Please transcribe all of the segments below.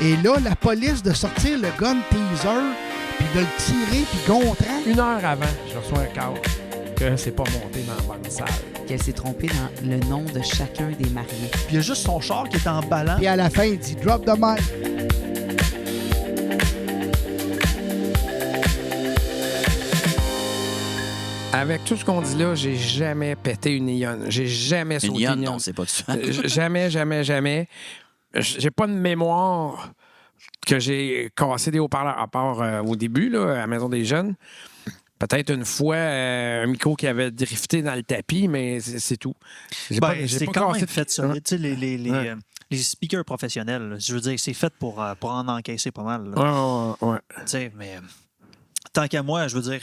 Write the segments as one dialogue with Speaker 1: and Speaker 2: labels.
Speaker 1: Et là, la police de sortir le gun teaser, puis de le tirer, puis Gontran.
Speaker 2: 1 heure avant, je reçois un cadre que c'est pas monté dans la bonne salle.
Speaker 3: Qu'elle s'est trompée dans le nom de chacun des mariés.
Speaker 4: Puis il y a juste son char qui est en ballant.
Speaker 1: Puis à la fin, il dit « Drop the mic ».
Speaker 2: Avec tout ce qu'on dit là, j'ai jamais pété une ionne. J'ai jamais sauté
Speaker 5: Une
Speaker 2: une
Speaker 5: non,
Speaker 2: ionne.
Speaker 5: c'est pas ça.
Speaker 2: Jamais, jamais, jamais. J'ai pas de mémoire que j'ai cassé des haut-parleurs, à part au début, là, à la Maison des Jeunes. Peut-être une fois, un micro qui avait drifté dans le tapis, mais c'est tout. J'ai
Speaker 4: C'est
Speaker 2: pas
Speaker 4: quand
Speaker 2: cassé
Speaker 4: même
Speaker 2: de-
Speaker 4: fait ça.
Speaker 2: Ouais.
Speaker 4: Tu sais, les speakers professionnels, là, je veux dire, c'est fait pour en encaisser pas mal. Là.
Speaker 2: Ouais.
Speaker 4: Tu sais, mais tant qu'à moi, je veux dire,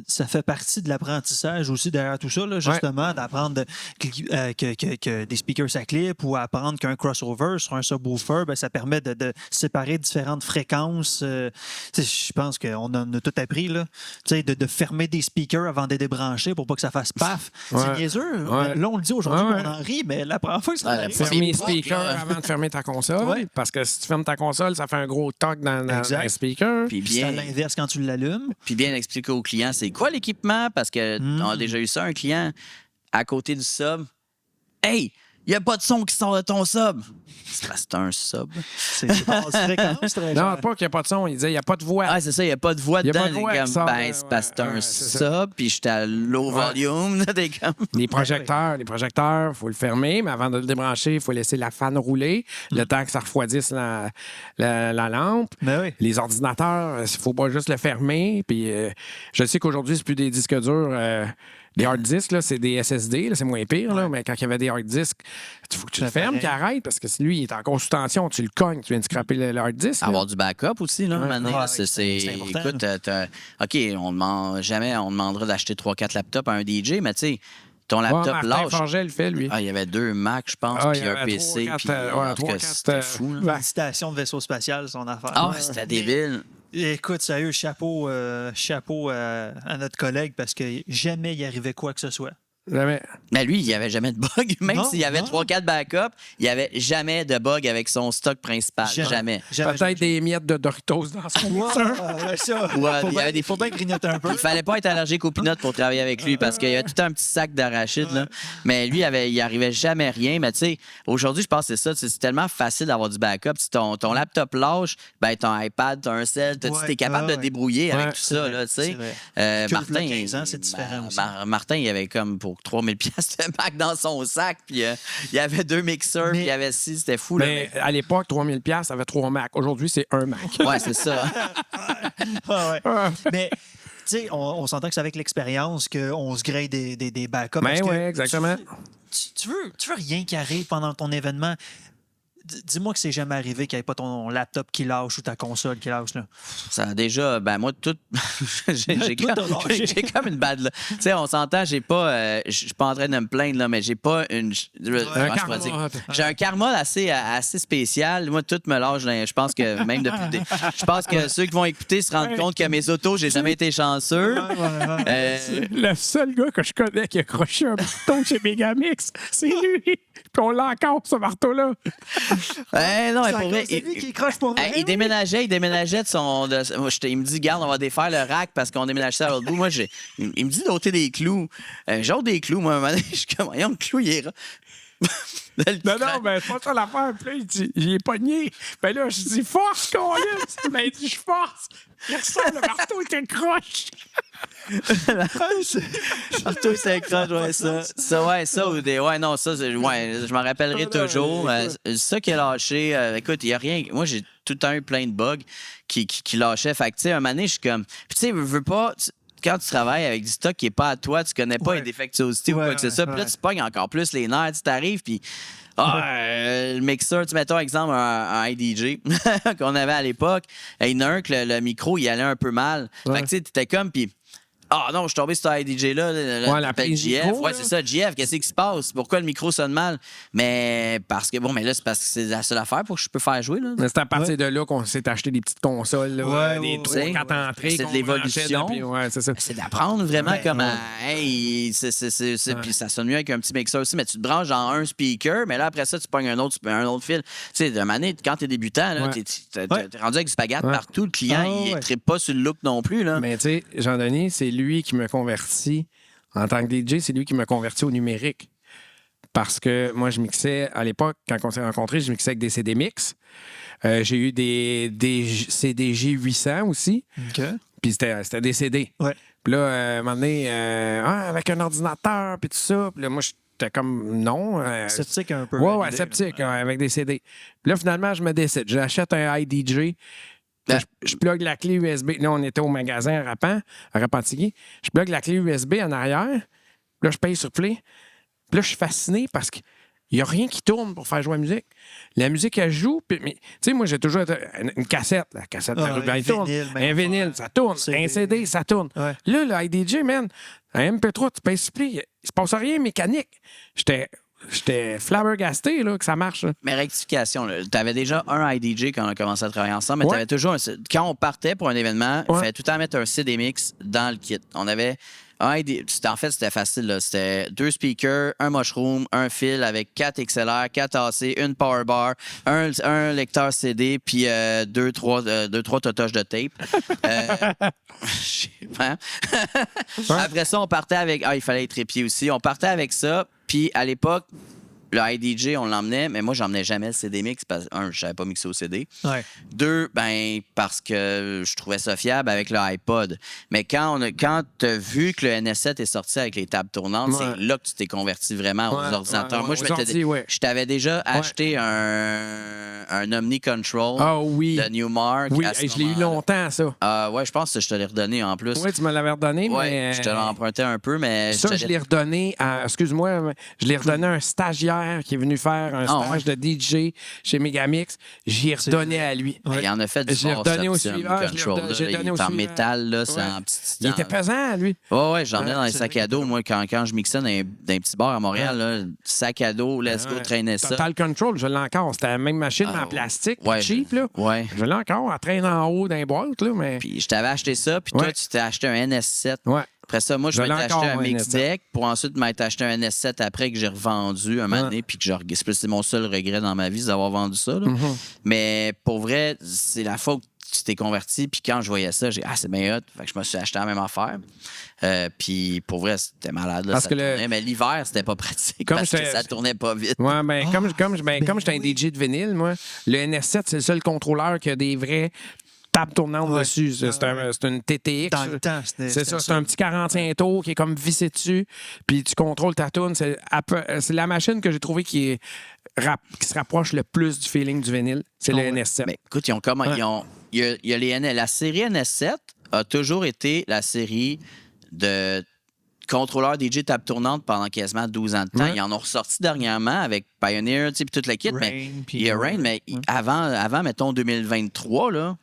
Speaker 4: ça fait partie de l'apprentissage aussi derrière tout ça, là, justement, d'apprendre que des speakers ça clip ou apprendre qu'un crossover sur un subwoofer, ben, ça permet de séparer différentes fréquences. Tu sais, je pense qu'on en a tout appris, là. Tu sais, de fermer des speakers avant de les débrancher pour pas que ça fasse paf.
Speaker 2: Ouais.
Speaker 4: C'est niaiseux.
Speaker 2: Ouais.
Speaker 4: Là, on le dit aujourd'hui,
Speaker 2: Ouais.
Speaker 4: on en rit, mais la première fois que ça
Speaker 5: Ouais,
Speaker 4: arrive,
Speaker 2: Fermer les
Speaker 5: C'est
Speaker 2: speakers
Speaker 5: pas, là.
Speaker 2: avant de fermer ta console.
Speaker 4: Ouais.
Speaker 2: Parce que si tu fermes ta console, ça fait un gros toc dans
Speaker 4: Exact.
Speaker 2: le speaker.
Speaker 5: Puis
Speaker 4: puis c'est à
Speaker 5: bien,
Speaker 4: l'inverse quand tu l'allumes.
Speaker 5: puis bien expliquer au client c'est quoi l'équipement, parce que on a déjà eu ça, un client à côté du sub. Hey, il n'y a pas de son qui sort de ton sub. C'est parce que c'est un sub.
Speaker 4: C'est des basses fréquences, très
Speaker 2: Non,
Speaker 4: cher.
Speaker 2: pas qu'il n'y a pas de son. Il disait il n'y a pas de voix.
Speaker 5: Ah, c'est ça, il n'y a pas de voix
Speaker 2: Y a
Speaker 5: dedans.
Speaker 2: pas de voix
Speaker 5: Comme,
Speaker 2: qui sort,
Speaker 5: ben, c'est parce que c'est un
Speaker 2: ouais, c'est ça.
Speaker 5: sub, puis j'étais à low volume. Là, t'es comme...
Speaker 2: Les projecteurs, il faut le fermer, mais avant de le débrancher, il faut laisser la fan rouler le temps que ça refroidisse la lampe.
Speaker 4: Mais oui.
Speaker 2: Les ordinateurs, il faut pas juste le fermer. Puis je sais qu'aujourd'hui, c'est plus des disques durs. Des hard disks, là, c'est des SSD, là, c'est moins pire, là, mais quand il y avait des hard disks, il faut que tu le fermes, qu'il arrête, parce que si lui, il est en consultation, tu le cognes, tu viens de scraper le hard disk. là.
Speaker 5: Avoir du backup aussi, là, maintenant.
Speaker 4: Ouais,
Speaker 5: C'est
Speaker 4: important,
Speaker 5: écoute, OK, on demandera d'acheter 3-4 laptops à un DJ, mais tu sais, ton
Speaker 2: Ouais,
Speaker 5: laptop
Speaker 2: Martin
Speaker 5: lâche.
Speaker 2: Forget le fait, lui.
Speaker 5: Ah, il y avait 2 Mac, je pense,
Speaker 2: Ah,
Speaker 5: puis
Speaker 2: il y
Speaker 5: un
Speaker 2: avait
Speaker 5: PC.
Speaker 2: 3-4,
Speaker 5: Puis,
Speaker 2: ouais,
Speaker 5: en tout cas,
Speaker 2: 3-4,
Speaker 5: c'était fou. Là.
Speaker 2: Ben,
Speaker 4: Station de vaisseau spatial, son affaire.
Speaker 5: Ah,
Speaker 4: Ouais.
Speaker 5: c'était débile.
Speaker 4: Écoute, sérieux, chapeau à notre collègue parce que jamais il arrivait quoi que ce soit.
Speaker 2: jamais.
Speaker 5: Mais lui, il n'y avait jamais de bug. Même
Speaker 4: Non,
Speaker 5: s'il y avait
Speaker 4: non.
Speaker 5: 3-4 backups, il n'y avait jamais de bug avec son stock principal. Jamais.
Speaker 2: Peut-être des miettes de Doritos dans son mixeur.
Speaker 4: Ça.
Speaker 5: Ouais,
Speaker 4: Faut
Speaker 5: il y avait des
Speaker 4: faut bien grignoter un peu.
Speaker 5: Il fallait pas être allergique aux peanuts pour travailler avec lui parce qu'il y avait tout un petit sac d'arachides. Là. Mais lui, il arrivait jamais rien. Mais tu sais, aujourd'hui, je pense que c'est ça. C'est tellement facile d'avoir du backup. Si ton laptop lâche, ben, ton iPad, t'as un cell, tu es capable de te débrouiller avec
Speaker 2: Ouais,
Speaker 5: tout ça. Là, tu sais.
Speaker 4: c'est vrai. Que
Speaker 5: Martin,
Speaker 4: le 15 ans, c'est différent aussi.
Speaker 5: Martin, il avait comme pour 3000 pièces de Mac dans son sac. Puis il y avait 2 mixeurs, puis il y avait 6. C'était fou. Là,
Speaker 2: Mais à l'époque, 3000$, ça avait 3 Mac. Aujourd'hui, c'est un Mac.
Speaker 5: Ouais, c'est ça.
Speaker 4: Ah ouais.
Speaker 2: Ah.
Speaker 4: Mais, tu sais, on s'entend que c'est avec l'expérience qu'on se grille des backups.
Speaker 2: Ben
Speaker 4: parce que
Speaker 2: oui, exactement.
Speaker 4: Tu veux rien qui arrive pendant ton événement. Dis-moi que c'est jamais arrivé qu'il n'y ait pas ton laptop qui lâche ou ta console qui lâche. Là.
Speaker 5: Ça a déjà, ben moi, tout. j'ai
Speaker 4: Tout a lâché.
Speaker 5: j'ai comme une bad. Tu sais, on s'entend, j'ai pas. Je suis pas en train de me plaindre, là, mais j'ai pas une. Comment je pourrais dire? J'ai un karma assez spécial. Moi, tout me lâche. Je pense que même depuis. Je pense que ceux qui vont écouter se rendent compte que mes autos, j'ai jamais été chanceux.
Speaker 2: Le seul gars que je connais qui a croché un marteau chez Megamix, c'est lui. Puis on l'a encore, ce marteau-là.
Speaker 5: Non, mais pour vrai,
Speaker 4: C'est lui qui croche pour vrai.
Speaker 5: il déménageait de son. Il me dit, garde, on va défaire le rack parce qu'on déménage ça à l'autre bout. Moi, il me dit d'ôter des clous. J'ôte des clous. Moi, à un moment donné, je suis comme, voyons, le clou, il est.
Speaker 2: Non, mais c'est pas ça l'affaire. Puis là, il dit, il est pogné. Ben là, je dis, force, Colin. Ben, il dit, je force. Il ressort, le marteau, il te croche.
Speaker 5: Marteau, c'est croche, ouais, ça. Ou des. Ouais, non, ça, je m'en rappellerai toujours. Ça qui a lâché. Écoute, il n'y a rien. Moi, j'ai tout le temps eu plein de bugs qui lâchaient. Fait que, tu sais, un moment donné, je suis comme. Puis, tu sais, veux pas. Quand tu travailles avec du stock qui n'est pas à toi, tu connais pas les défectuosités ou quoi que c'est ça. Puis là, tu pognes encore plus les nerfs. Tu t'arrives, puis. Le mixeur, tu mettons exemple un IDJ qu'on avait à l'époque. Il y en a un que le micro, il allait un peu mal. Fait que tu sais, t'étais comme, puis Ah non, je suis tombé sur ce IDJ-là.
Speaker 2: Ouais, la
Speaker 5: appelle
Speaker 2: prise
Speaker 5: JF.
Speaker 2: micro,
Speaker 5: Ouais,
Speaker 2: là.
Speaker 5: c'est ça, JF. Qu'est-ce qui se passe? Pourquoi le micro sonne mal? Mais parce que, mais là, c'est parce que c'est la seule affaire pour que je peux faire jouer. Là.
Speaker 2: Mais c'est à partir de là qu'on s'est acheté des petites consoles, là,
Speaker 4: Ouais,
Speaker 2: des
Speaker 4: ouais,
Speaker 2: 3-4 entrées.
Speaker 5: C'est de
Speaker 2: qu'on
Speaker 5: l'évolution.
Speaker 2: branchait, puis ouais, c'est ça.
Speaker 5: C'est d'apprendre vraiment
Speaker 4: Ouais,
Speaker 5: comme
Speaker 4: ouais.
Speaker 5: hey, puis ça sonne mieux avec un petit mixeur aussi, mais tu te branches dans un speaker, mais là après ça tu pognes un autre fil. Tu sais, de manière, quand t'es débutant, là,
Speaker 2: Ouais.
Speaker 5: t'es rendu avec du spaghetti
Speaker 2: Ouais.
Speaker 5: partout, le client
Speaker 4: Ah,
Speaker 5: il
Speaker 4: ouais.
Speaker 5: trippe pas sur le look non plus là.
Speaker 2: Mais tu sais, Jean-Denis, c'est lui qui me convertit en tant que DJ, c'est lui qui me convertit au numérique. Parce que moi, je mixais, à l'époque, quand on s'est rencontrés, je mixais avec des CD mix. J'ai eu des CDG 800 aussi.
Speaker 4: OK.
Speaker 2: Puis c'était des CD.
Speaker 4: Ouais.
Speaker 2: Puis là, à un moment donné, avec un ordinateur, puis tout ça. Puis là, moi, j'étais comme non.
Speaker 4: Sceptique un peu.
Speaker 2: Ouais, sceptique, avec des CD. Puis là, finalement, je me décide. J'achète un IDJ.
Speaker 5: Ben-
Speaker 2: Je plug la clé USB. Là, on était au magasin à Repentigny. Je plug la clé USB en arrière. Là, je paye sur Play. Puis là, je suis fasciné parce qu'il n'y a rien qui tourne pour faire jouer la musique. La musique, elle joue. Tu sais, moi, j'ai toujours été une cassette. La cassette,
Speaker 4: Ah,
Speaker 2: elle
Speaker 4: un
Speaker 2: tourne.
Speaker 4: vinyle, même
Speaker 2: Un vinyle,
Speaker 4: affaire.
Speaker 2: ça tourne.
Speaker 4: CD.
Speaker 2: Un CD, ça tourne.
Speaker 4: Ouais.
Speaker 2: Là, le IDJ, man, un MP3, tu payes sur Play. Il se passe rien mécanique. J'étais flabbergasté là, que ça marche. Là.
Speaker 5: Mais rectification, tu avais déjà un IDJ quand on a commencé à travailler ensemble, mais
Speaker 2: Ouais.
Speaker 5: tu avais toujours quand on partait pour un événement, il
Speaker 2: Ouais.
Speaker 5: fallait tout le temps mettre un CD mix dans le kit. On avait un IDJ, en fait, c'était facile. Là. C'était 2 speakers, un mushroom, un fil avec 4 XLR, 4 AC, une power bar, un lecteur CD, puis 2-3 totoches de tape. Je sais pas. Après ça, on partait avec... il fallait être trépied aussi. On partait avec ça, puis à l'époque, le IDJ, on l'emmenait, mais moi, j'emmenais jamais le CD mix parce que, je savais pas mixer au CD.
Speaker 4: Ouais.
Speaker 5: 2, parce que je trouvais ça fiable avec le iPod. Mais quand tu as vu que le NS7 est sorti avec les tables tournantes,
Speaker 2: Ouais.
Speaker 5: c'est là que tu t'es converti vraiment aux
Speaker 2: Ouais,
Speaker 5: ordinateurs.
Speaker 2: ouais,
Speaker 5: Moi,
Speaker 2: aux ordi, ouais.
Speaker 5: je t'avais déjà acheté un Omni Control
Speaker 2: Ah oui.
Speaker 5: de Newmark.
Speaker 2: Oui,
Speaker 5: à ce
Speaker 2: je l'ai eu
Speaker 5: moment-là.
Speaker 2: longtemps, ça.
Speaker 5: Ouais, je pense que je te l'ai redonné en plus.
Speaker 2: Oui, tu me l'avais redonné,
Speaker 5: Ouais,
Speaker 2: mais.
Speaker 5: je te l'ai emprunté un peu, mais
Speaker 2: Ça, je l'ai redonné à. Excuse-moi, je l'ai redonné à un stagiaire qui est venu faire un stage de DJ chez Megamix. J'y redonné à lui.
Speaker 5: il en a fait du
Speaker 2: Je l'ai
Speaker 5: sport,
Speaker 2: redonné
Speaker 5: ce
Speaker 2: au
Speaker 5: petit Omni
Speaker 2: suivant, je l'ai
Speaker 5: Control,
Speaker 2: redonné-
Speaker 5: là.
Speaker 2: j'ai donné
Speaker 5: Il
Speaker 2: au
Speaker 5: est en
Speaker 2: suivant.
Speaker 5: métal, là, c'est
Speaker 2: Ouais.
Speaker 5: en petit.
Speaker 2: Il était pesant, lui.
Speaker 5: Ouais, j'en ai dans les
Speaker 4: c'est
Speaker 5: sacs
Speaker 4: vrai
Speaker 5: à dos. Moi, quand je mixais dans un petit bar à Montréal, là, sac à dos, let's go,
Speaker 2: Ouais.
Speaker 5: traîner ça.
Speaker 2: Total Control, je l'ai encore. C'était la même machine en plastique,
Speaker 5: ouais,
Speaker 2: cheap, là.
Speaker 5: Ouais.
Speaker 2: Je l'ai encore, elle traîne en haut d'un boîte, là, mais.
Speaker 5: Puis je t'avais acheté ça, puis
Speaker 2: Ouais.
Speaker 5: toi, tu t'es acheté un NS7.
Speaker 2: Ouais.
Speaker 5: Après ça, moi, je
Speaker 2: Je
Speaker 5: m'étais
Speaker 2: l'ai
Speaker 5: acheté
Speaker 2: encore,
Speaker 5: un
Speaker 2: moi,
Speaker 5: mix
Speaker 2: NS7.
Speaker 5: deck pour ensuite m'être acheté un NS7 après que j'ai revendu un moment donné, puis que c'est mon seul regret dans ma vie, c'est d'avoir vendu ça. Là.
Speaker 2: Mm-hmm.
Speaker 5: Mais pour vrai, c'est la fois où tu t'es converti, puis quand je voyais ça, j'ai dit, c'est bien hot. Fait que je me suis acheté la même affaire. Puis pour vrai, c'était malade. Là,
Speaker 2: Parce
Speaker 5: ça
Speaker 2: que
Speaker 5: tournait. Mais l'hiver, c'était pas pratique
Speaker 2: Comme
Speaker 5: parce que
Speaker 2: j'étais-
Speaker 5: ça tournait pas vite.
Speaker 2: Ouais, comme j'étais un DJ de vinyle, moi, le NS7, c'est le seul contrôleur qui a des vrais tables tournantes
Speaker 4: Ouais.
Speaker 2: dessus. C'est une TTX.
Speaker 4: Dans le temps, c'était
Speaker 2: C'est ça, c'est un petit 45 tours qui est comme vissé dessus, puis tu contrôles ta tourne. C'est la machine que j'ai trouvée qui se rapproche le plus du feeling du vinyle. C'est le NS7.
Speaker 5: Mais écoute, il y a les la série NS7 a toujours été la série de contrôleurs DJ table tournante pendant quasiment 12 ans de temps.
Speaker 2: Ouais.
Speaker 5: Ils en ont ressorti dernièrement avec Pioneer, tu sais, puis toute la kit. Mais
Speaker 4: Rain, puis-
Speaker 5: il y a Rain, mais avant, mettons, 2023, là,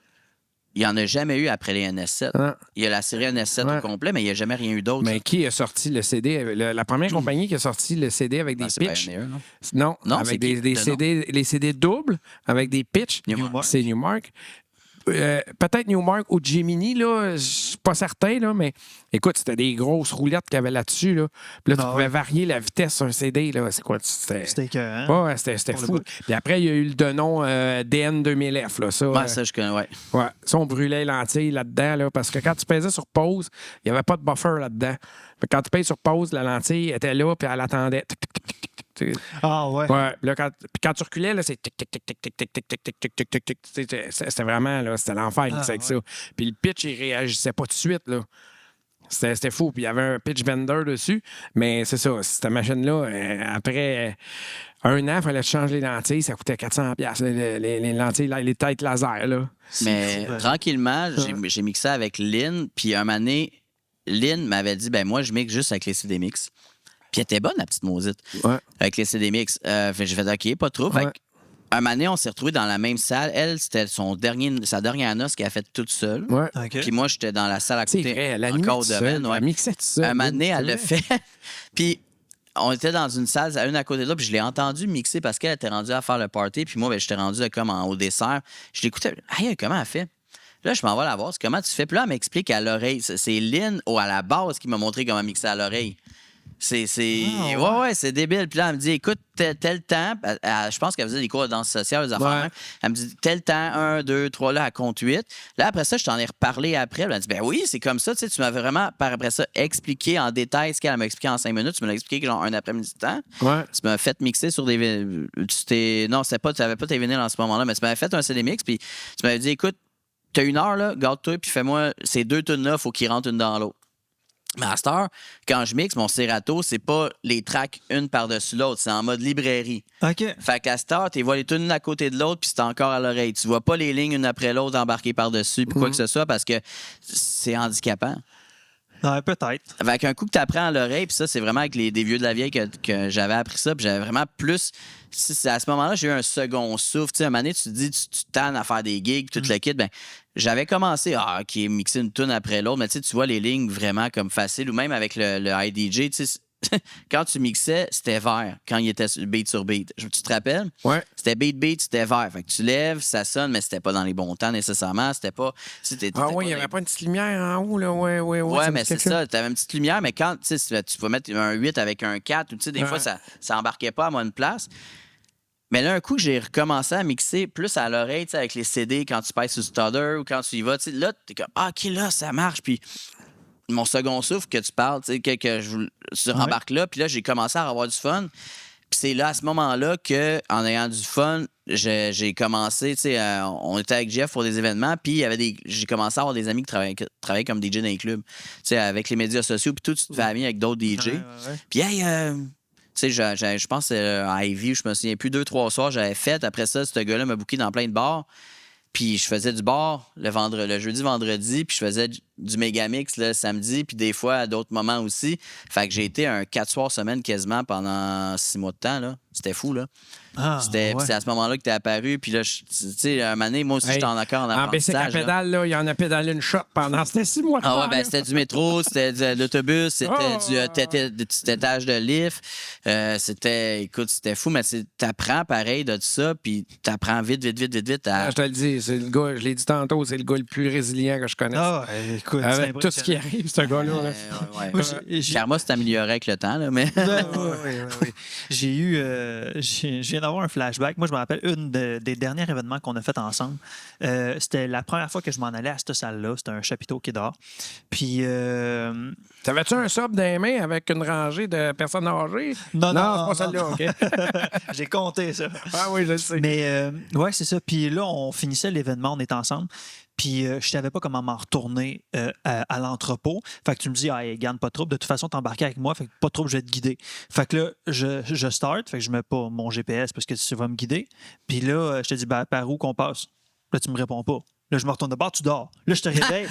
Speaker 5: il n'y en a jamais eu après les NS7.
Speaker 2: Ouais.
Speaker 5: Il y a la série NS7
Speaker 2: Ouais.
Speaker 5: au complet, mais il n'y a jamais rien eu d'autre.
Speaker 2: Mais qui a sorti le CD? La première compagnie qui a sorti le CD avec des
Speaker 5: Ah, c'est
Speaker 2: pitchs.
Speaker 5: Pioneer, non?
Speaker 2: Non,
Speaker 5: Non, c'est
Speaker 2: avec des
Speaker 5: qui?
Speaker 2: CD, les CD doubles avec des pitchs.
Speaker 5: Newmark.
Speaker 2: C'est Newmark. Peut-être Newmark ou Gemini, là, je suis pas certain, là, mais écoute, c'était des grosses roulettes qu'il y avait là-dessus. Là. Puis là, tu
Speaker 4: Ah
Speaker 2: pouvais
Speaker 4: ouais.
Speaker 2: varier la vitesse sur un CD. Là. C'est quoi? C'était
Speaker 4: C'était écœurant.
Speaker 2: ouais, c'était
Speaker 4: Pour le
Speaker 2: fou.
Speaker 4: bout.
Speaker 2: Puis après, il y a eu le Denon DN 2000F. Là, ça,
Speaker 5: Ouais, ça, je connais, ouais.
Speaker 2: ouais, ça, on brûlait les lentilles là-dedans, là, parce que quand tu pesais sur pause, il n'y avait pas de buffer là-dedans. Fait que quand tu payes sur pause, la lentille était là, puis elle attendait. Tic, tic, tic, tic, tic, tic.
Speaker 4: Ah ouais.
Speaker 2: Ouais, là, quand tu reculais, là, c'est tic, tic, tic, tic, tic, tic, tic, tic, tic, tic, tic, tic, tic. C'était vraiment, là, c'était l'enfer
Speaker 4: Ah,
Speaker 2: avec
Speaker 4: ouais.
Speaker 2: ça. Puis le pitch, il réagissait pas tout de suite, là. C'était fou. Puis il y avait un pitch bender dessus. Mais c'est ça, cette machine-là, après un an, il fallait changer les lentilles. Ça coûtait 400$. Les lentilles, les têtes laser, là.
Speaker 5: Mais
Speaker 4: fou,
Speaker 5: tranquillement, j'ai mixé avec Lynn. Puis un moment donné, Lynn m'avait dit, ben moi, je mixe juste avec les CD mix. Puis elle était bonne, la petite maudite,
Speaker 2: Ouais.
Speaker 5: avec les CD mix. J'ai fait, OK, pas trop. Fait
Speaker 2: Ouais.
Speaker 5: que un moment donné, on s'est retrouvés dans la même salle. Elle, c'était sa dernière noce qu'elle a faite toute seule.
Speaker 2: Ouais.
Speaker 4: OK.
Speaker 5: Puis moi, j'étais dans la salle à
Speaker 2: C'est
Speaker 5: côté.
Speaker 2: vrai, elle
Speaker 5: encore
Speaker 2: animait
Speaker 5: de
Speaker 2: tout seul.
Speaker 5: Ben, ouais.
Speaker 2: Elle mixait tout seul.
Speaker 5: Un moment donné,
Speaker 2: C'est
Speaker 5: elle l'a
Speaker 2: vrai.
Speaker 5: fait. Puis on était dans une salle, une à côté de l'autre, puis je l'ai entendu mixer parce qu'elle était rendue à faire le party. Puis moi, ben, j'étais rendu comme au dessert. Je l'écoutais. Hey, comment elle fait? Là, je m'en vais la voir. C'est comment tu fais? Puis là, elle m'explique à l'oreille. C'est Lynn, à la base, qui m'a montré comment mixer à l'oreille. Ouais, c'est débile. Puis là, elle me dit, écoute, tel temps, je pense qu'elle faisait des cours de danse sociale, des affaires.
Speaker 2: Ouais.
Speaker 5: Même. Elle me dit, tel temps, 1, 2, 3, là, elle compte 8. Là, après ça, je t'en ai reparlé après. Elle m'a dit, ben oui, c'est comme ça. Tu sais, tu m'avais vraiment, par après ça, expliqué en détail ce qu'elle m'a expliqué en 5 minutes. Tu me l'as expliqué genre un après-midi de temps.
Speaker 2: Ouais.
Speaker 5: Tu m'as fait mixer sur des. Non, tu n'avais pas tes vinyles en ce moment-là, mais tu m'avais fait un CD mix. Puis tu m'avais dit, écoute, t'as 1 heure, là, garde-toi, puis fais-moi ces 2 tunes-là, il faut qu'ils rentrent une dans l'autre. Mais à cette heure, quand je mixe mon Serato, c'est pas les tracks une par-dessus l'autre, c'est en mode librairie.
Speaker 4: OK.
Speaker 5: Fait qu'à cette heure, tu vois les tunes l'une à côté de l'autre, puis c'est encore à l'oreille. Tu vois pas les lignes une après l'autre embarquées par-dessus, puis quoi que ce soit, parce que c'est handicapant.
Speaker 4: Ouais, peut-être.
Speaker 5: Fait qu'un coup que tu apprends à l'oreille, puis ça, c'est vraiment avec des vieux de la vieille que j'avais appris ça, puis j'avais vraiment plus. À ce moment-là, j'ai eu un second souffle. Tu sais, un moment donné, tu te dis, tu tannes à faire des gigs, tout le kit. Ben, j'avais commencé à mixer une tune après l'autre, mais tu vois les lignes vraiment comme faciles, ou même avec le IDJ, tu sais. Quand tu mixais, c'était vert quand il était beat sur beat. Tu te rappelles?
Speaker 2: Ouais.
Speaker 5: C'était beat, c'était vert. Fait que tu lèves, ça sonne, mais c'était pas dans les bons temps nécessairement. C'était pas.
Speaker 2: Ah oui, il n'y avait pas une petite lumière en haut, là.
Speaker 5: Ouais, mais c'est
Speaker 2: quelque chose.
Speaker 5: ça. Tu avais une petite lumière, mais quand tu peux mettre un 8 avec un 4, ou tu sais, des fois, ça embarquait pas à bonne place. Mais là, un coup, j'ai recommencé à mixer plus à l'oreille, tu sais, avec les CD, quand tu passes sur Stutter ou quand tu y vas. Tu sais, là, t'es comme, OK, là, ça marche. Puis mon second souffle que tu parles, tu sais, que je rembarque là, puis là, j'ai commencé à avoir du fun. Puis c'est là, à ce moment-là, qu'en ayant du fun, j'ai commencé, tu sais, on était avec Jeff pour des événements, puis j'ai commencé à avoir des amis qui travaillaient comme DJ dans les clubs. Tu sais, avec les médias sociaux, puis tout, tu te fais ami avec d'autres DJ.
Speaker 4: Ouais.
Speaker 5: Puis, hey, tu sais, je pense que à Ivy, je me souviens plus, 2-3 soirs, j'avais fait. Après ça, ce gars-là m'a booké dans plein de bars. Puis je faisais du bar le jeudi, vendredi, puis je faisais du Megamix le samedi, puis des fois à d'autres moments aussi. Fait que j'ai été un 4 soirs semaine quasiment pendant 6 mois de temps, là. C'était fou, là.
Speaker 4: Ouais.
Speaker 5: C'est à ce moment-là que t'es apparu, puis là, tu sais, un moment donné, moi aussi, j'étais en accord en
Speaker 2: En bicycle à
Speaker 5: apprentissage. Là.
Speaker 2: pédale, là, il y en a pédalé une shot pendant ces 6 mois.
Speaker 5: Ah ouais, ben c'était du métro, c'était de l'autobus, c'était du petit étage de lift. Écoute, c'était fou, mais t'apprends pareil de ça, puis t'apprends vite.
Speaker 2: Je te le dis, c'est le gars, je l'ai dit tantôt, c'est le gars le plus résilient que je connaisse.
Speaker 4: Ah, écoute,
Speaker 2: Avec tout ce qui arrive, ce gars-là. Là.
Speaker 5: Ouais. Karma s'est amélioré avec le temps, là, mais.
Speaker 4: Oui. J'ai eu. Je viens d'avoir un flashback. Moi, je me rappelle des derniers événements qu'on a fait ensemble. C'était la première fois que je m'en allais à cette salle-là. C'était un chapiteau qui dort. Puis.
Speaker 2: T'avais-tu un sub dans les mains avec une rangée de personnes âgées?
Speaker 4: Non,
Speaker 2: c'est pas celle-là, OK?
Speaker 4: J'ai compté ça.
Speaker 2: Ah oui, je le sais.
Speaker 4: Mais ouais, c'est ça. Puis là, on finissait l'événement, on était ensemble. Puis je savais pas comment m'en retourner à l'entrepôt. Fait que tu me dis, hey, garde pas de trouble. De toute façon, t'embarquais avec moi. Fait que pas de trouble, je vais te guider. Fait que là, je start. Fait que je mets pas mon GPS parce que tu vas me guider. Puis là, je te dis, ben, par où qu'on passe? Là, tu me réponds pas. Là, je me retourne de bord, tu dors. Là, je te réveille.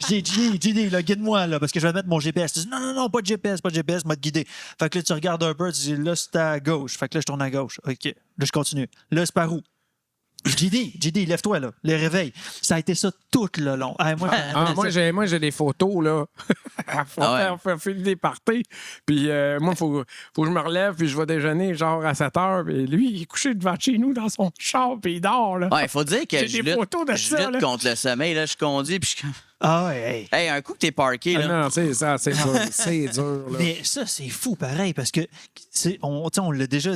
Speaker 4: J'ai dit, là, guide-moi, là, parce que je vais mettre mon GPS. Tu dis, non, pas de GPS, moi te guider. Fait que là, tu regardes un peu, tu dis, là, c'est à gauche. Fait que là, je tourne à gauche. OK. Là, je continue. Là, c'est par où? JD, lève-toi, là. Le réveil. Ça a été ça tout le long. Hey,
Speaker 2: moi, j'ai des photos, là. Faut faire des parties. Puis moi, faut que je me relève, puis je vais déjeuner, genre, à 7 heures. Puis lui, il est couché devant chez nous dans son char, puis il dort, là.
Speaker 5: Ouais, il faut dire que
Speaker 2: J'ai
Speaker 5: je
Speaker 2: des photos de
Speaker 5: lutte
Speaker 2: ça, là.
Speaker 5: contre le sommeil, là. Je conduis, puis je...
Speaker 4: Ah ouais,
Speaker 5: Hey, un coup que t'es parké, là.
Speaker 2: Non, c'est ça, c'est dur. C'est dur, là.
Speaker 4: Mais ça, c'est fou, pareil, parce que on l'a déjà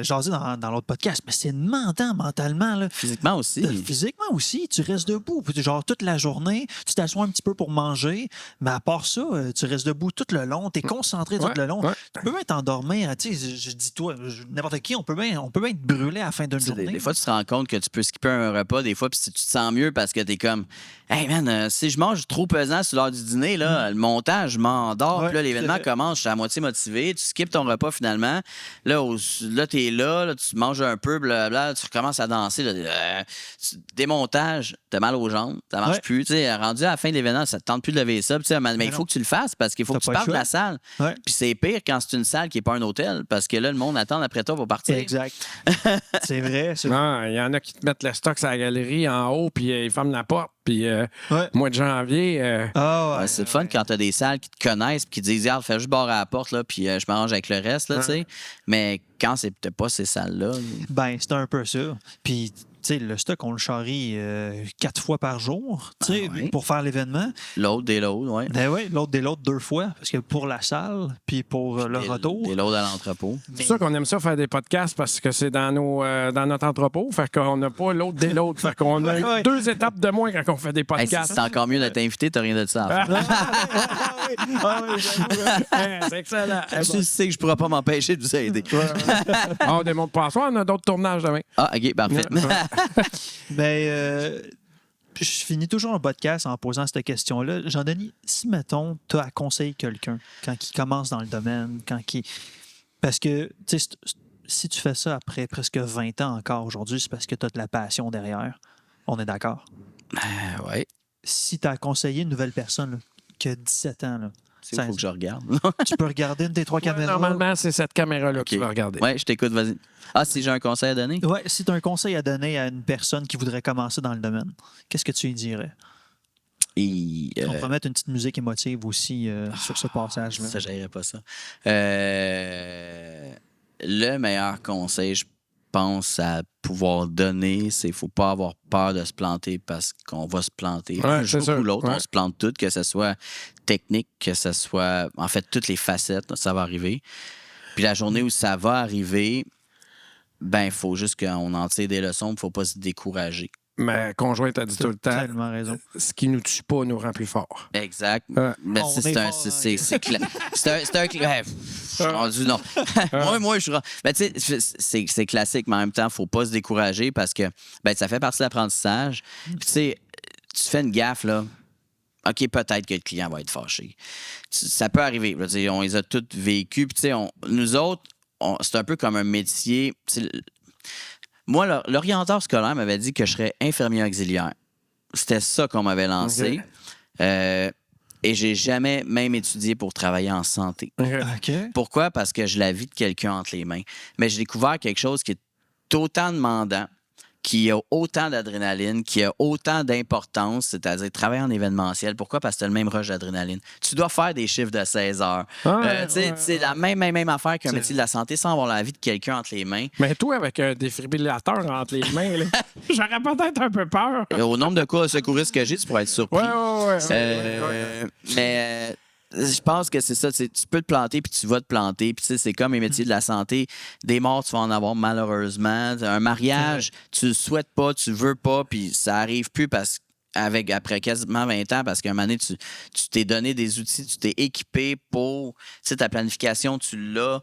Speaker 4: jasé dans l'autre podcast, mais c'est mentant mentalement. Là.
Speaker 5: Physiquement aussi.
Speaker 4: Physiquement aussi, tu restes debout. Genre, toute la journée, tu t'assois un petit peu pour manger, mais à part ça, tu restes debout tout le long, tu es concentré tout le long.
Speaker 2: Ouais.
Speaker 4: Tu peux bien t'endormir. Tu sais, je dis, toi, n'importe qui, on peut bien être brûlé à la fin d'une journée.
Speaker 5: Des fois, tu te rends compte que tu peux skipper un repas, des fois, puis tu te sens mieux parce que t'es comme, hey man, si je mange mange trop pesant sur l'heure du dîner, là, le montage, je m'endors.
Speaker 4: Ouais,
Speaker 5: Puis là, l'événement
Speaker 4: c'est vrai.
Speaker 5: commence, je suis à moitié motivé. Tu skippes ton repas finalement. Là, t'es là, tu manges un peu, blablabla, tu recommences à danser. Là, démontage, t'as mal aux jambes, ça marche
Speaker 4: Ouais.
Speaker 5: plus. Tu sais, rendu à la fin de l'événement, ça te tente plus de lever ça. Puis, tu sais, mais il faut
Speaker 4: non.
Speaker 5: que tu le fasses parce qu'il faut
Speaker 4: T'as
Speaker 5: que tu
Speaker 4: pas le
Speaker 5: partes de la
Speaker 4: choix.
Speaker 5: salle.
Speaker 4: Ouais.
Speaker 5: Puis c'est pire quand c'est une salle qui n'est pas un hôtel parce que là, le monde attend après toi pour partir.
Speaker 4: Exact. C'est vrai.
Speaker 2: Non, il y en a qui te mettent le stock sur la galerie en haut, puis ils ferment la porte. Puis,
Speaker 4: Ouais.
Speaker 2: mois de janvier,
Speaker 4: Ah ouais.
Speaker 5: Ouais, c'est le fun quand t'as des salles qui te connaissent et qui te disent regarde, fais juste barrer à la porte, là, puis je m'arrange avec le reste. Là, tu sais. Mais quand c'est peut-être pas ces salles-là.
Speaker 4: Ben, c'est un peu ça. Puis, tu sais, le stock, on le charrie 4 fois par jour, tu sais,
Speaker 5: ouais.
Speaker 4: pour faire l'événement.
Speaker 5: L'autre, des loads, oui.
Speaker 4: Ben oui, l'autre des l'autre 2 fois, parce que pour la salle, puis pour le retour.
Speaker 5: Des loads à l'entrepôt.
Speaker 2: c'est sûr qu'on aime ça faire des podcasts parce que c'est dans notre entrepôt. Fait qu'on n'a pas l'autre des l'autre. Fait qu'on a
Speaker 4: Ouais.
Speaker 2: 2 étapes de moins quand on fait des
Speaker 5: Hey,
Speaker 2: podcasts.
Speaker 5: c'est encore mieux d'être invité, t'as rien de ça à faire.
Speaker 4: Ah oui, j'avoue.
Speaker 2: C'est excellent.
Speaker 5: Tu sais que je pourrais pas m'empêcher de vous aider.
Speaker 2: On démonte pas à soir, on a d'autres tournages demain.
Speaker 5: Ah, OK, parfait.
Speaker 4: Ben, je finis toujours un podcast en posant cette question-là. Jean-Denis, si, mettons, tu as à conseiller quelqu'un quand il commence dans le domaine, parce que, tu sais, si tu fais ça après presque 20 ans encore aujourd'hui, c'est parce que tu as de la passion derrière. On est d'accord?
Speaker 5: Ouais.
Speaker 4: Si tu as à conseiller une nouvelle personne là, qui a 17 ans, là,
Speaker 5: Il faut que je regarde.
Speaker 4: tu peux regarder une des 3 caméras.
Speaker 2: Normalement, c'est cette caméra-là que tu
Speaker 5: OK.
Speaker 2: vas regarder.
Speaker 5: Ouais, je t'écoute, vas-y. Ah, si j'ai un conseil à donner?
Speaker 4: Ouais, si tu as un conseil à donner à une personne qui voudrait commencer dans le domaine, qu'est-ce que tu lui dirais?
Speaker 5: Et,
Speaker 4: On va mettre une petite musique émotive aussi sur ce passage-là.
Speaker 5: ça, j'aimerais pas ça. Le meilleur conseil, je pense, à pouvoir donner, c'est qu'il ne faut pas avoir peur de se planter parce qu'on va se planter.
Speaker 2: Ouais,
Speaker 5: Un
Speaker 2: c'est
Speaker 5: jour
Speaker 2: sûr.
Speaker 5: ou l'autre,
Speaker 2: Ouais.
Speaker 5: on se plante toutes, que ce soit technique, que ce soit, en fait, toutes les facettes, ça va arriver. Puis la journée où ça va arriver, ben, il faut juste qu'on en tire des leçons, il ne faut pas se décourager.
Speaker 2: Ma conjointe a dit tout le temps,
Speaker 4: Tellement raison.
Speaker 2: ce qui nous tue pas nous rend plus forts.
Speaker 5: Exact.
Speaker 2: Ouais.
Speaker 5: Mais
Speaker 4: On
Speaker 5: c'est
Speaker 4: est
Speaker 5: un.
Speaker 4: fort,
Speaker 5: C'est un. Je suis rendu, non. moi, je suis rendu. Ben, tu sais, c'est classique, mais en même temps, il ne faut pas se décourager parce que ben, ça fait partie de l'apprentissage. Puis, tu sais, tu fais une gaffe, là. OK, peut-être que le client va être fâché. Ça peut arriver. Je veux dire, on les a tous vécus. Puis, tu sais, nous autres, c'est un peu comme un métier. Moi, l'orienteur scolaire m'avait dit que je serais infirmier auxiliaire. C'était ça qu'on m'avait lancé.
Speaker 2: OK.
Speaker 5: Et j'ai jamais même étudié pour travailler en santé.
Speaker 4: OK.
Speaker 5: Pourquoi? Parce que je la vis de quelqu'un entre les mains. Mais j'ai découvert quelque chose qui est autant demandant, qui a autant d'adrénaline, qui a autant d'importance, c'est-à-dire travailler en événementiel. Pourquoi? Parce que tu as le même rush d'adrénaline. Tu dois faire des chiffres de 16 heures. C'est la même affaire qu'un métier de la santé sans avoir la vie de quelqu'un entre les mains.
Speaker 2: Mais toi, avec un défibrillateur entre les mains, là, j'aurais peut-être un peu peur.
Speaker 5: Au nombre de cas secouristes que j'ai, tu pourrais être surpris.
Speaker 2: Ouais.
Speaker 5: Mais je pense que c'est ça. Tu peux te planter, puis tu vas te planter. Puis tu sais, c'est comme les métiers de la santé. Des morts, tu vas en avoir malheureusement. Un mariage, tu le souhaites pas, tu veux pas, puis ça arrive plus parce après quasiment 20 ans, parce qu'à un moment donné, tu t'es donné des outils, tu t'es équipé pour... Tu sais, ta planification, tu l'as.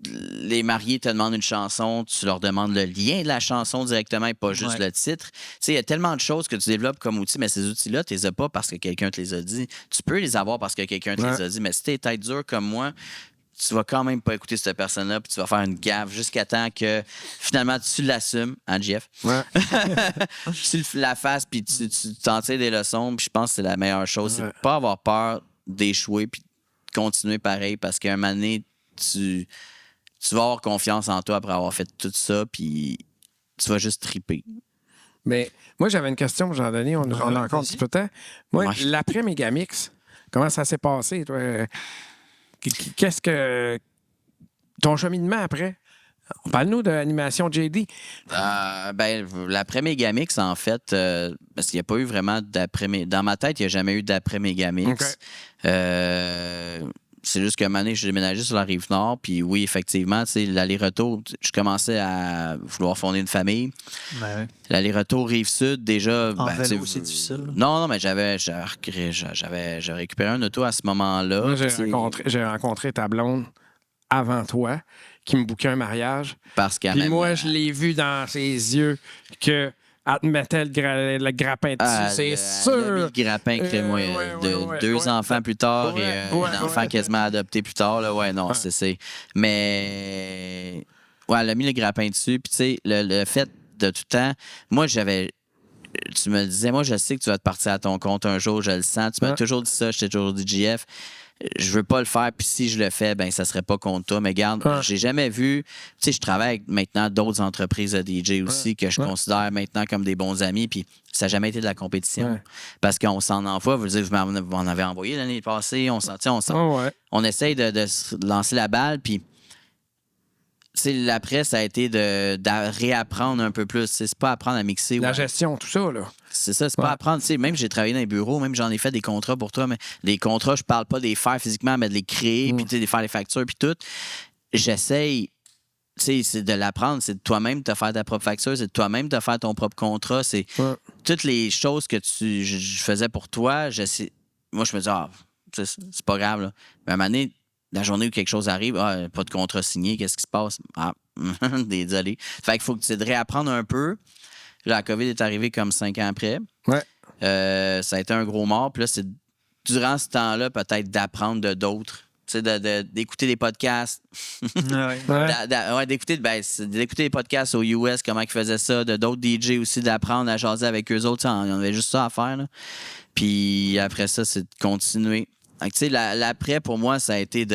Speaker 5: Les mariés te demandent une chanson, tu leur demandes le lien de la chanson directement et pas juste le titre. Tu sais, il y a tellement de choses que tu développes comme outils, mais ces outils-là, tu les as pas parce que quelqu'un te les a dit. Tu peux les avoir parce que quelqu'un te les a dit, mais si t'es tête dure comme moi, tu vas quand même pas écouter cette personne-là, puis tu vas faire une gaffe jusqu'à temps que finalement tu l'assumes, hein, Jeff?
Speaker 2: Ouais.
Speaker 5: Tu la fasses, puis tu t'en tires des leçons, puis je pense que c'est la meilleure chose, c'est de pas avoir peur d'échouer, puis de continuer pareil, parce qu'à un moment donné, tu vas avoir confiance en toi après avoir fait tout ça, puis tu vas juste triper.
Speaker 2: Mais moi, j'avais une question, Jean-Denis. On a encore un petit peu de temps. Moi,
Speaker 5: Ouais.
Speaker 2: l'après Megamix, comment ça s'est passé, toi? Qu'est-ce que... Ton cheminement après? Parle-nous de l'animation JD.
Speaker 5: Ben, l'après Megamix, en fait, parce qu'il n'y a pas eu vraiment d'après... Dans ma tête, il n'y a jamais eu d'après Megamix.
Speaker 2: OK.
Speaker 5: C'est juste qu'à un moment donné, je suis déménagé sur la Rive-Nord, puis oui, effectivement, tu sais, l'aller-retour, je commençais à vouloir fonder une famille.
Speaker 4: Ben,
Speaker 5: L'aller-retour Rive-Sud, déjà...
Speaker 4: en
Speaker 5: ben,
Speaker 4: vélo,
Speaker 5: tu sais,
Speaker 4: c'est difficile.
Speaker 5: Non, mais j'avais récupéré un auto à ce moment-là.
Speaker 2: Moi,
Speaker 5: puis
Speaker 2: j'ai rencontré ta blonde avant toi, qui me bouquait un mariage.
Speaker 5: parce qu'à
Speaker 2: Puis
Speaker 5: même...
Speaker 2: moi, je l'ai vu dans ses yeux qu'elle elle te mettait le grappin dessus, c'est sûr.
Speaker 5: Elle a mis le grappin, crée-moi, deux enfants plus tard et un enfant quasiment adopté plus tard. Là. Ouais, non, c'est... Mais... Ouais, elle a mis le grappin dessus. Puis, tu sais, le fait de tout le temps... Moi, tu me disais, moi, je sais que tu vas te partir à ton compte un jour, je le sens. Tu m'as toujours dit ça, je t'ai toujours dit, JF, je veux pas le faire, puis si je le fais, ben ça serait pas contre toi. Mais regarde, j'ai jamais vu... Tu sais, je travaille avec maintenant d'autres entreprises de DJ aussi que je considère maintenant comme des bons amis, puis ça n'a jamais été de la compétition. Parce qu'on s'en envoie, vous m'en avez envoyé l'année passée, on essaye de se lancer la balle, puis... L'après, ça a été de réapprendre un peu plus. C'est pas apprendre à mixer.
Speaker 2: La gestion, tout ça, là.
Speaker 5: C'est ça, c'est pas apprendre. Même j'ai travaillé dans les bureaux, même j'en ai fait des contrats pour toi, mais les contrats, je parle pas de les faire physiquement, mais de les créer, puis de faire les factures, puis tout. J'essaye, c'est de l'apprendre, c'est de toi-même te faire ta propre facture, c'est de toi-même te faire ton propre contrat. C'est toutes les choses que je faisais pour toi. Moi, je me dis, c'est pas grave, là. Mais à un moment donné, la journée où quelque chose arrive, pas de contrat signé, qu'est-ce qui se passe? Désolé. Fait qu'il faut que tu de réapprendre un peu. La COVID est arrivée comme 5 ans après.
Speaker 2: Ouais.
Speaker 5: Ça a été un gros mort. Puis là, c'est durant ce temps-là, peut-être d'apprendre de d'autres. Tu sais, d'écouter des podcasts. D'écouter des podcasts aux US, comment ils faisaient ça, de d'autres DJ aussi, d'apprendre à jaser avec eux autres. On avait juste ça à faire. Là. Puis après ça, c'est de continuer. Tu sais, l'après, pour moi, ça a été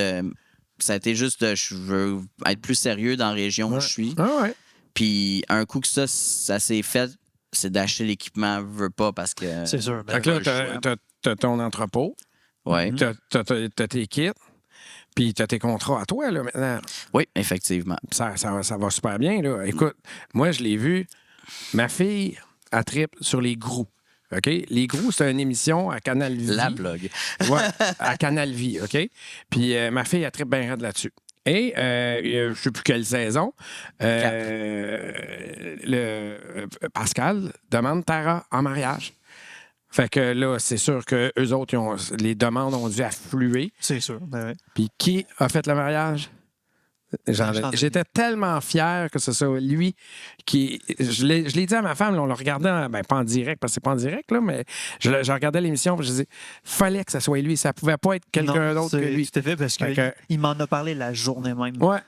Speaker 5: juste de je veux être plus sérieux dans la région où je suis. Puis un coup que ça s'est fait, c'est d'acheter l'équipement, veux pas, parce que...
Speaker 4: C'est sûr.
Speaker 2: Fait que là, t'as ton entrepôt, t'as tes kits, puis t'as tes contrats à toi, là, maintenant.
Speaker 5: Oui, effectivement.
Speaker 2: Ça va super bien, là. Écoute, moi, je l'ai vu, ma fille, elle trippe sur les Grous. OK? Les Grous, c'est une émission à Canal Vie.
Speaker 5: La blog.
Speaker 2: Oui, à Canal Vie, OK? Puis ma fille, elle trippe bien raide là-dessus. Et je ne sais plus quelle saison, Pascal demande Tara en mariage. Fait que là, c'est sûr que eux autres, les demandes ont dû affluer.
Speaker 4: C'est sûr.
Speaker 2: Puis qui a fait le mariage? J'étais tellement fier que ce soit lui qui... Je l'ai dit à ma femme, là, on le regardait, pas en direct, parce que c'est pas en direct, là, mais je regardais l'émission, je disais, fallait que ce soit lui, ça pouvait pas être quelqu'un d'autre que lui.
Speaker 4: Tout à fait, parce qu'il m'en a parlé la journée même.
Speaker 2: Ouais.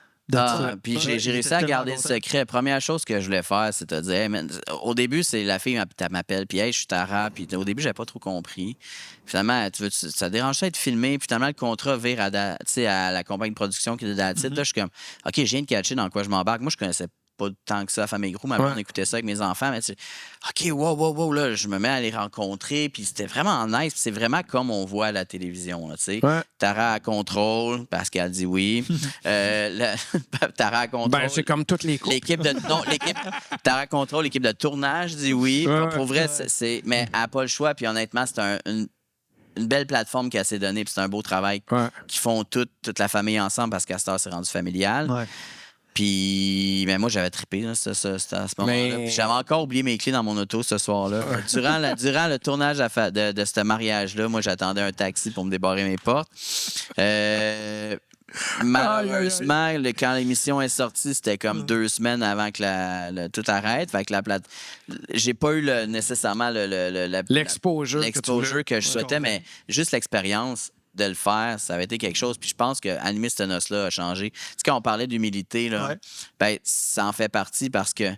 Speaker 5: Puis j'ai réussi à garder le secret. Première chose que je voulais faire, c'est de dire, hey, man, au début, c'est la fille m'appelle, puis hey, je suis Tara, puis au début, j'avais pas trop compris. Finalement, ça dérangeait d'être filmé, puis finalement, le contrat vire à la compagnie de production qui est de Datite. Là, je suis comme, OK, je viens de catcher dans quoi je m'embarque. Moi, je connaissais pas tant que ça, Famille Gros, mais on écoutait ça avec mes enfants. Mais OK, wow, là, je me mets à les rencontrer, puis c'était vraiment nice. C'est vraiment comme on voit à la télévision, tu sais. Tara à contrôle, Pascal dit oui. Tara à contrôle.
Speaker 2: Ben, c'est comme toutes les couples.
Speaker 5: Tara à contrôle, l'équipe de tournage dit oui. Pour vrai, mais elle n'a pas le choix, puis honnêtement, c'est une belle plateforme qu'elle s'est donnée, puis c'est un beau travail qu'ils font toute la famille ensemble, parce qu'à cette heure, c'est rendu familial. Puis, mais moi, j'avais trippé à ce moment-là. Puis j'avais encore oublié mes clés dans mon auto ce soir-là. Durant le tournage de ce mariage-là, moi, j'attendais un taxi pour me débarrer mes portes. Malheureusement, quand l'émission est sortie, c'était comme 2 semaines avant que tout arrête. Fait que j'ai pas eu nécessairement
Speaker 2: l'exposure
Speaker 5: que je souhaitais, mais juste l'expérience de le faire, ça avait été quelque chose. Puis je pense que animer cette noce-là a changé. Tu sais, quand on parlait d'humilité, là, ça en fait partie parce que,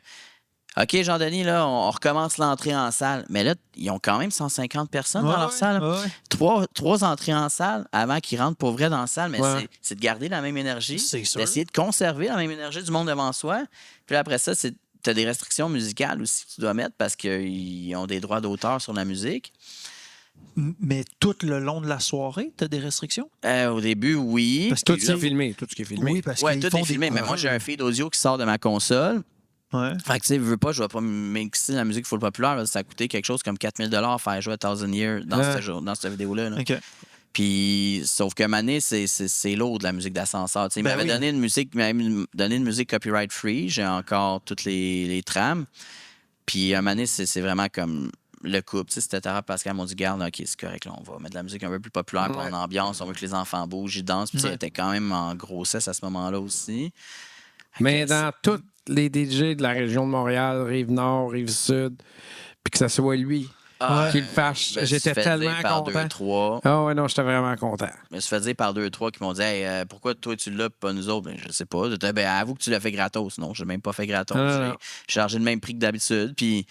Speaker 5: OK, Jean-Denis, là, on recommence l'entrée en salle. Mais là, ils ont quand même 150 personnes dans leur salle. Trois entrées en salle avant qu'ils rentrent pour vrai dans la salle. Mais c'est de garder la même énergie, d'essayer de conserver la même énergie du monde devant soi. Puis là, après ça, tu as des restrictions musicales aussi que tu dois mettre parce qu'ils ont des droits d'auteur sur la musique.
Speaker 4: Mais tout le long de la soirée, tu as des restrictions?
Speaker 5: Au début, oui.
Speaker 2: Parce que tout ce qui est filmé.
Speaker 4: Oui, parce que
Speaker 5: tout est filmé. Mais moi, j'ai un feed audio qui sort de ma console. Fait que, tu sais, veux pas, je vais pas mixer la musique full populaire. Ça a coûté quelque chose comme 4 000 faire jouer à 1000 Years dans cette vidéo-là. Là. Puis, sauf que Mané, c'est lourd de la musique d'ascenseur. Il m'avait donné une musique copyright free. J'ai encore toutes les trames. Puis, Mané, c'est vraiment comme le couple. C'était Tara Pascal m'ont dit, garde, OK, c'est correct, là, on va mettre de la musique un peu plus populaire pour en ambiance. On veut que les enfants bougent, ils dansent. Puis, elle était quand même en grossesse à ce moment-là aussi.
Speaker 2: Mais dans toute les DJ de la région de Montréal, Rive-Nord, Rive-Sud, puis que ça soit lui qui le fasse.
Speaker 5: Je me suis
Speaker 2: J'étais
Speaker 5: fait
Speaker 2: tellement
Speaker 5: dire par
Speaker 2: content.
Speaker 5: 2-3.
Speaker 2: Ah ouais, non, j'étais vraiment content.
Speaker 5: Je me suis fait dire par 2-3 qui m'ont dit hey, pourquoi toi tu l'as et pas nous autres? Ben, je sais pas. Ben, avoue que tu l'as fait gratos. Non, je l'ai même pas fait gratos.
Speaker 2: Non.
Speaker 5: J'ai chargé le même prix que d'habitude. Puis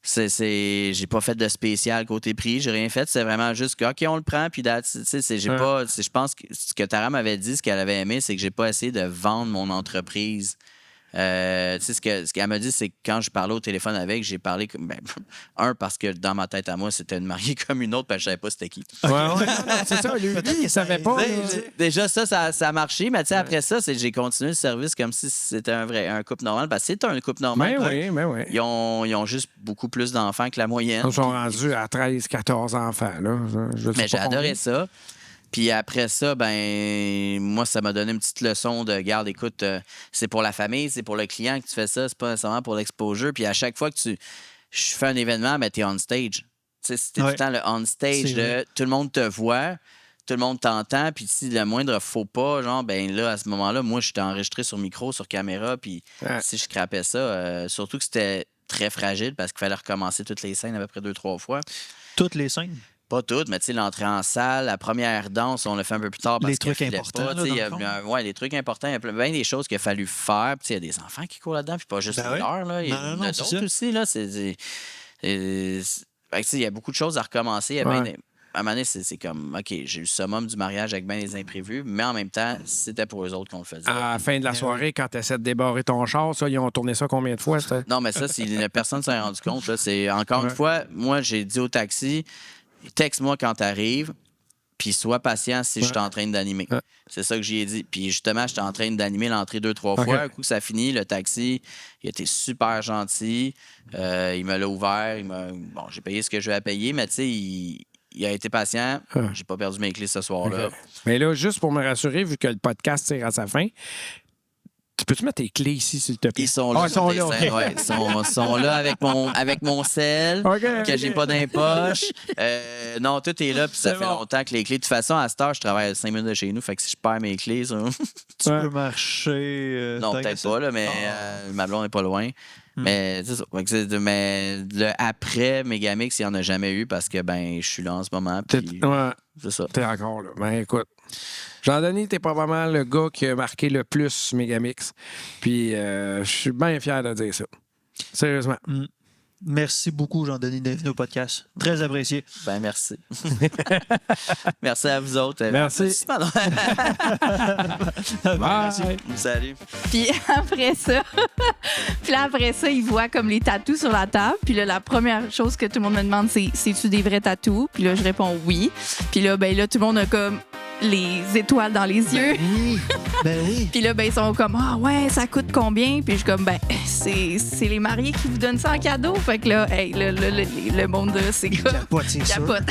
Speaker 5: j'ai pas fait de spécial côté prix. J'ai rien fait. C'est vraiment juste que OK, on le prend. Puis j'ai pas. Je pense que ce que Tara m'avait dit, ce qu'elle avait aimé, c'est que j'ai pas essayé de vendre mon entreprise. Ce qu'elle m'a dit, c'est que quand je parlais au téléphone avec, j'ai parlé parce que dans ma tête à moi, c'était une mariée comme une autre, parce que je savais pas c'était qui.
Speaker 2: Ouais, non, c'est ça. Lui, il savait pas.
Speaker 5: Déjà, ça a marché, mais après ça, j'ai continué le service comme si c'était un couple normal. Parce que c'est un couple normal.
Speaker 2: Mais oui.
Speaker 5: Ils ont juste beaucoup plus d'enfants que la moyenne.
Speaker 2: Ils sont rendus à 13-14 enfants. Là.
Speaker 5: Mais j'ai adoré ça. Puis après ça, moi, ça m'a donné une petite leçon de garde, écoute, c'est pour la famille, c'est pour le client que tu fais ça, c'est pas nécessairement pour l'exposure. Puis à chaque fois que je fais un événement, t'es on stage. Tu sais, c'était tout le temps le on stage de tout le monde te voit, tout le monde t'entend, puis si le moindre faux pas, genre, là, à ce moment-là, moi, j'étais enregistré sur micro, sur caméra, puis si je scrapais ça, surtout que c'était très fragile parce qu'il fallait recommencer toutes les scènes à peu près 2-3 fois.
Speaker 4: Toutes les scènes?
Speaker 5: Pas toutes, mais tu sais, l'entrée en salle, la première danse, on l'a fait un peu plus tard parce
Speaker 4: les trucs importants.
Speaker 5: Les trucs importants, il y a bien des choses qu'il a fallu faire. Puis il y a des enfants qui courent là-dedans, puis pas juste l'heure. Là. Il y en a d'autres aussi. Là. Il y a beaucoup de choses à recommencer. À un moment donné, c'est comme, OK, j'ai eu le summum du mariage avec bien des imprévus, mais en même temps, c'était pour eux autres qu'on le faisait.
Speaker 2: À la fin de la soirée, quand tu essaies de débarrer ton char, ça, ils ont tourné ça combien de fois?
Speaker 5: Non, mais ça, personne ne s'en est rendu compte. Là. C'est, encore une fois, moi, j'ai dit au taxi, texte-moi quand t'arrives, puis sois patient si je suis en train d'animer. C'est ça que j'ai dit. Puis justement, j'étais en train d'animer l'entrée 2-3 fois. Un coup, ça finit, le taxi, il était super gentil. Il me l'a ouvert. J'ai payé ce que je vais payer, mais tu sais, il a été patient. J'ai pas perdu mes clés ce soir-là.
Speaker 2: Mais là, juste pour me rassurer, vu que le podcast tire à sa fin, tu peux-tu mettre tes clés ici, s'il te plaît?
Speaker 5: Ils sont là.
Speaker 2: Ils sont là.
Speaker 5: Ils sont là avec mon sel, que j'ai pas dans les poches. Non, tout est là, puis ça fait longtemps que les clés. De toute façon, à cette heure, je travaille à 5 minutes de chez nous, fait que si je perds mes clés, ça...
Speaker 4: Tu peux marcher...
Speaker 5: non, peut-être pas, là, mais ma blonde n'est pas loin. Mais c'est ça. Mais le après Megamix, il n'y en a jamais eu parce que je suis là en ce moment. Puis, c'est ça.
Speaker 2: T'es encore là. Écoute, Jean-Denis, t'es probablement le gars qui a marqué le plus Megamix. Puis je suis bien fier de dire ça. Sérieusement.
Speaker 4: Merci beaucoup, Jean-Denis, d'être venu au podcast. Très apprécié.
Speaker 5: Merci. Merci à vous autres.
Speaker 2: Merci. Bye.
Speaker 5: Salut.
Speaker 6: Puis après ça, il voit comme les tatous sur la table. Puis là, la première chose que tout le monde me demande, c'est-tu des vrais tatous? Puis là, je réponds oui. Puis là, tout le monde a comme les étoiles dans les yeux.
Speaker 1: Oui.
Speaker 6: Puis là, ils sont comme, ah ouais, ça coûte combien? Puis je suis comme, c'est les mariés qui vous donnent ça en cadeau. Fait que là, le monde, c'est comme...
Speaker 1: Capote, c'est sûr.
Speaker 6: Capote.